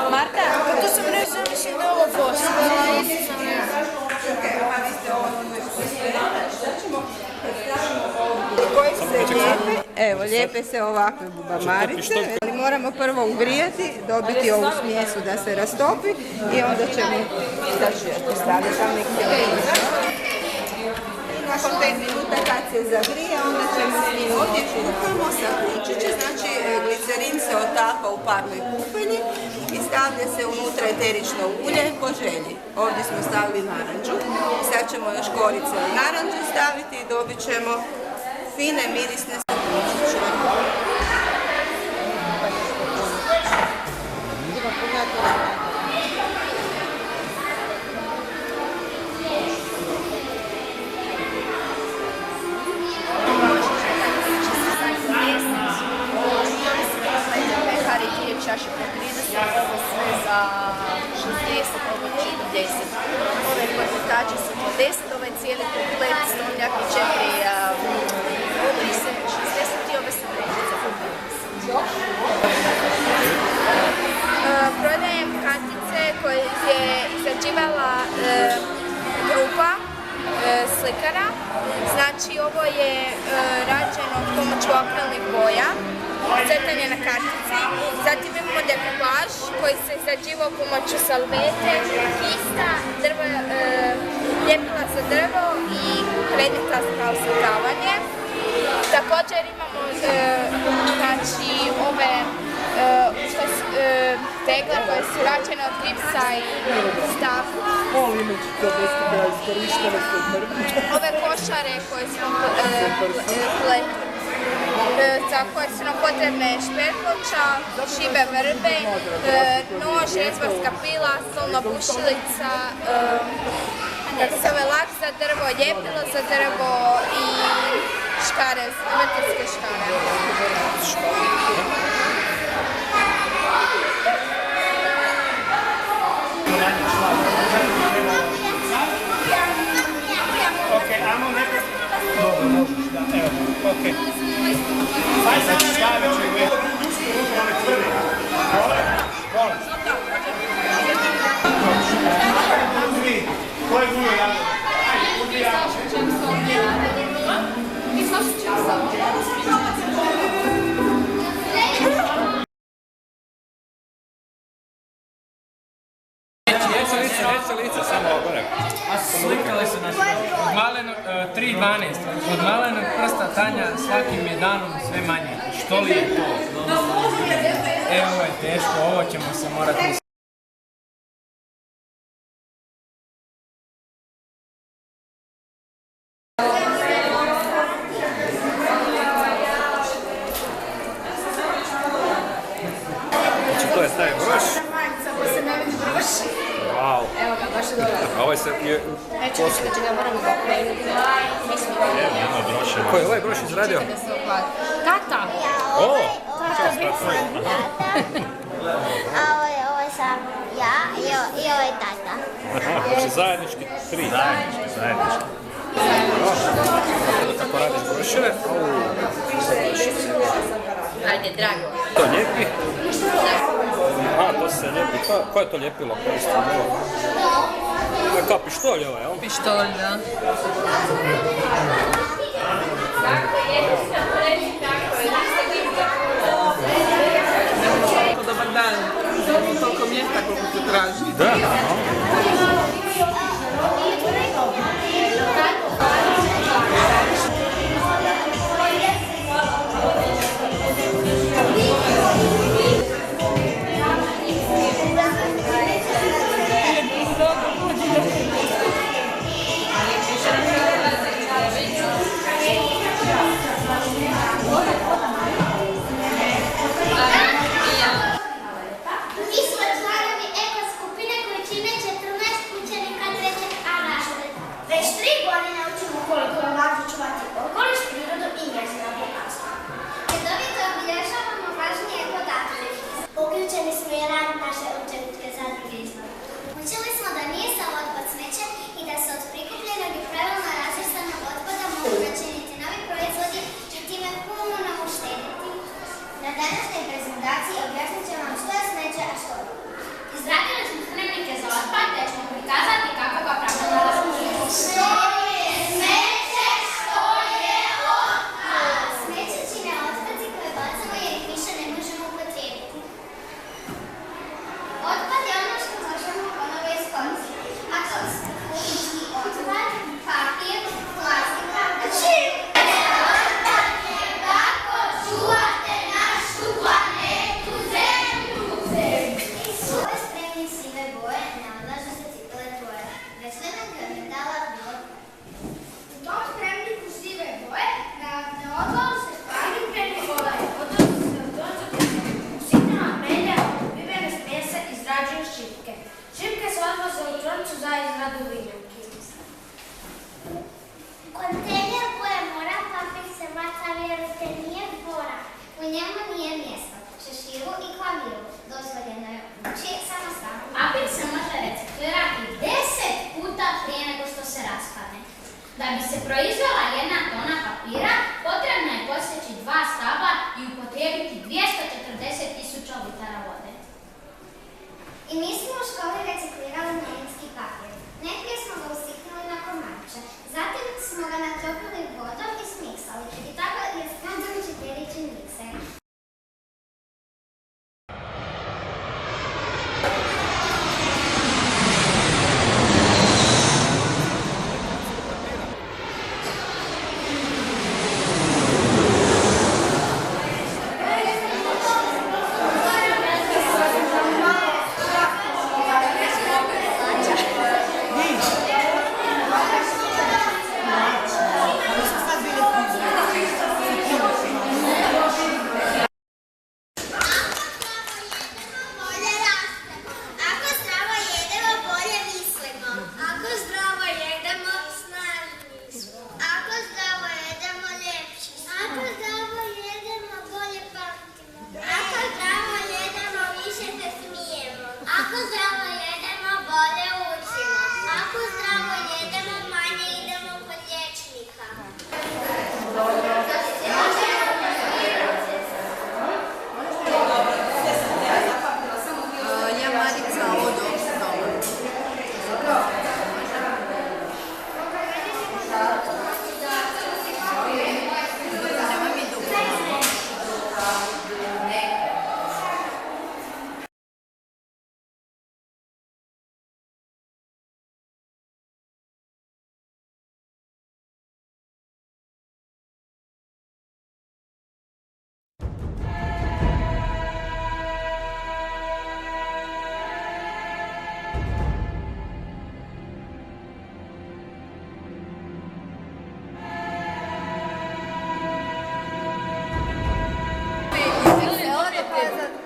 Marta, tu sam reći više da ovo pošlo. Koji se lijepe? Evo, lijepe se ovakve bubamarice. Moramo prvo ugrijati, dobiti ovu smjesu da se rastopi i onda ćemo staviti tam neki nakon 5 minuta kad se zagrije, onda ćemo s njim ovdje kupamo sa kučiće, znači glicerin se otapa u parnoj kupelji i stavlja se unutra eterično ulje po želji. Ovdje smo stavili naranđu, sad ćemo još korice i naranđu staviti i dobit ćemo fine mirisne kučiće. Čaše po 30, ovo sve za 60, ovo će do 10. Ove kornetače su po 10, ovaj cijeli komplet, stolnjak i 4 obrise, 60 i ove su vrećice po 50. Prodajem kantice koje je izrađivala grupa slikara. Znači ovo je rađeno pomoću akrilnih boja, crtanje na kartici, zatim imamo dekoplaž koji se izrađivao pomoću salvete, kista, ljepila za drvo i predmeta za oslikavanje. Također imamo znači, ove tegle koje su rađene od gipsa i stakla. Ove košare koje smo pletili. Za koje su nam potrebne šperkoča, šibe vrbe, nož, izvarska pila, solna bušilica, lak za drvo, ljepilo za drvo i škare, vrtinske škare. Dobro, možeš, da, evo, okej. Aj, sad stavit ću uvijek. Molim. Koje gulo jago? Lice samo ogore. A slikali su nas od malenog 3.12. Od malenog prsta Tanja svakim je danom sve manje. Što li je to? Evo je teško, ovo ćemo se morati Znači to je taj broš. Wow. Evo ga, baš je dobro. A ovaj se je... Neću reći da će ga moramo ga okrenuti. Mislim da je Ima broše. Ko je ovaj broš izradio? Tata! O! Tata Bicman. Ovo sam ja i ovo je tata. Znači zajednički 3. Zajednički. Kako radiš broševe? Ajde, drago. To lijepi? A, to se lijepi. Ko je to lijepilo? Kao pištolj ovaj, jel? Pištolj, da. Dobar dan. Toliko mjesta koliko se traži. Da. Mi smo članovi eko skupine koji čine Kontejner boje mora, papir se baca, vjerujte, nije dvora. U njemu nije mjesto, šeširu i klaviru. Dozvoljeno je ući samostalno. Papir se može reciklirati 10 puta prije nego što se raspadne. Da bi se proizvela 1 tona papira, potrebno je posjeći 2 stabla i upotrijebiti 240.000 litara vode. I mi smo u školi reciklirali nemski papir. Najprije smo ga usiknuli na komadiće, zatim smo ga natopili vodom i smiksali. I tako je stvoren četverični mikser.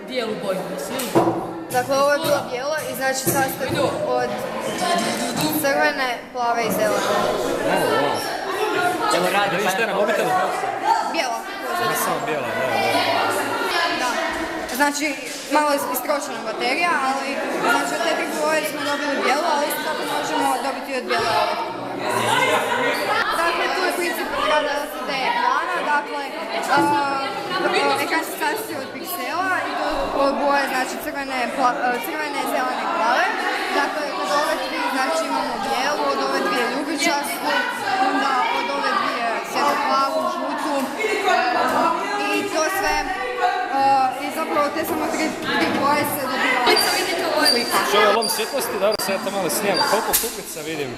Bijelu boju, dakle, ovo je bilo bijelo i znači sastoji od crvene, plave i zelene. Evo radi, vidiš te na mobitelu? Bijela. Ne samo bijela, Da. Znači, malo istrošena baterija, ali znači od te tri boje smo dobili bijelu, ali isto tako možemo dobiti od bijele ove. Dakle, tu je princip rada LCD ekrana, dakle, ekran se sastoji od piksela i to od boje, znači crvene, zelene i plave. Dakle, od ove tri, znači imamo bijelu, od ove dvije ljubičastu, onda od ove dvije svjetlo-plavu, žutu i to sve. I zapravo te samo tri boje se dobila slika. Što je lom svjetlosti, dobro, sad ja to malo snijem. Koliko kuglica vidim?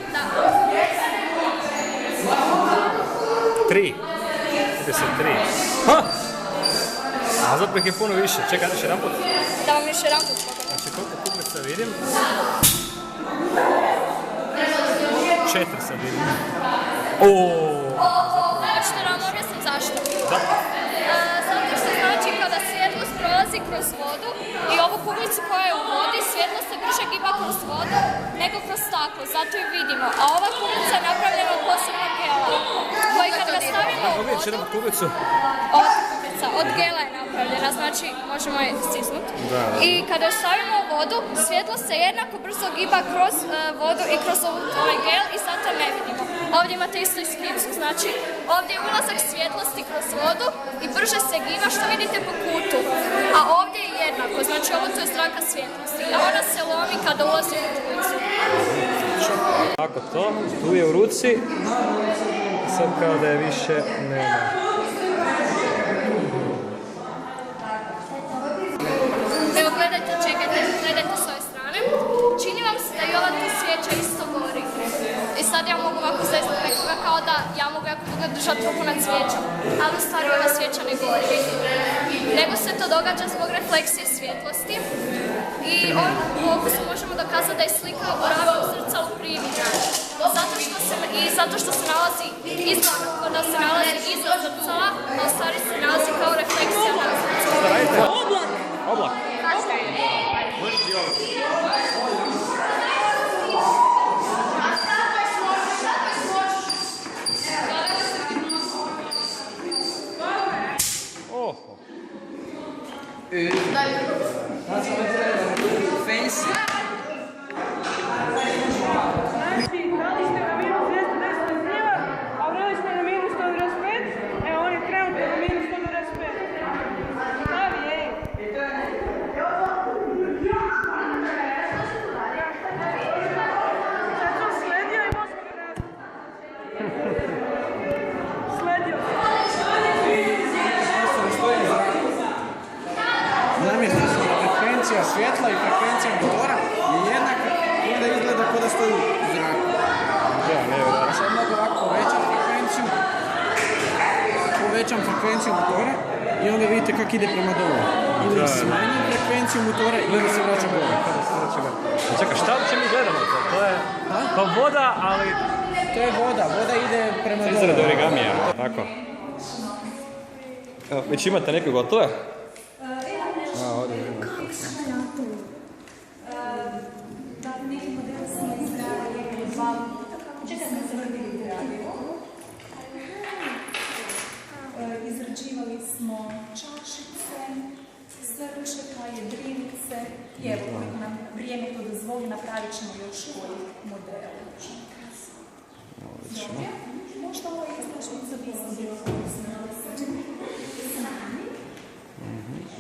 3. 33. Ha! A zapravo ih je puno više. Čekaj, još jedan put. Da vam još jedan put. Znači, koliko kuglica vidim? 4 sad vidim. Hoćete da vam objasnim zašto? Zato što znači kada svjetlost prolazi kroz vodu i ovu kuglicu koja je u vodi, svjetlost se brže giba kroz vodu nego kroz staklo, zato ju vidimo. A ova kuglica je napravljena od posebnog gela, koji kad ga stavimo u vodu, od gela je napravljena, znači možemo je stisnuti. I kada ju stavimo u vodu, svjetlost se jednako brzo giba kroz vodu i kroz ovaj gel i zato ne vidimo. Ovdje imate isto isklipsu, znači ovdje je ulazak svjetlosti kroz vodu i brže se giba što vidite po kutu. A ovdje je jednako, znači ovo tu je stranka svjetlosti, a ona se lomi kada ulazi u kuglicu. Tako to, tu je u ruci, sad kao da je više nema. Evo gledajte, čekajte, gledajte s ove strane. Čini vam se da i ova tu svijeća isto gori. I sad ja mogu ovako zezati nekoga kao da ja mogu jako dugo držati ruku nad svijećom. Ali u stvari ova svijeća ne gori. Nego se to događa zbog refleksije svjetlosti. I ovim fokusom možemo dokazati da je slika u ravnom zrcalu prividna. Zato što se nalazi izgleda kao da se nalazi iza zrcala, a u stvari se nalazi kao refleksija na zrcalu. Oblak. frekvenciju motora i onda vidite kako ide prema dole. Ili smanji frekvenciju motora ili se vraća gore. Čekaj, šta će mi gledamo to? To je pa voda, ali... To je voda, voda ide prema dole. Izrada origamija, tako. Evo, već imate neke gotove? Ovdje vidimo. Neki model smo izradili 2 čekaj smo izradili radio. Izrađivali smo čašice, srčeka, jedrilice i evo, koliko nam vrijeme to dozvoli, napravit ćemo još koji model. Dobro, možda ovo izračnica bi se bilo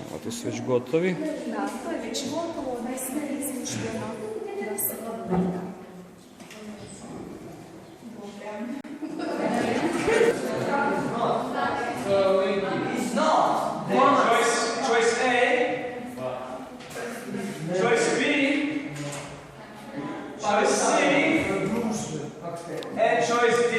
Evo, ti su već gotovi. Da, to je već gotovo, da smo izmišljeno da se odbrana. Choice A, choice B, choice C, and choice D.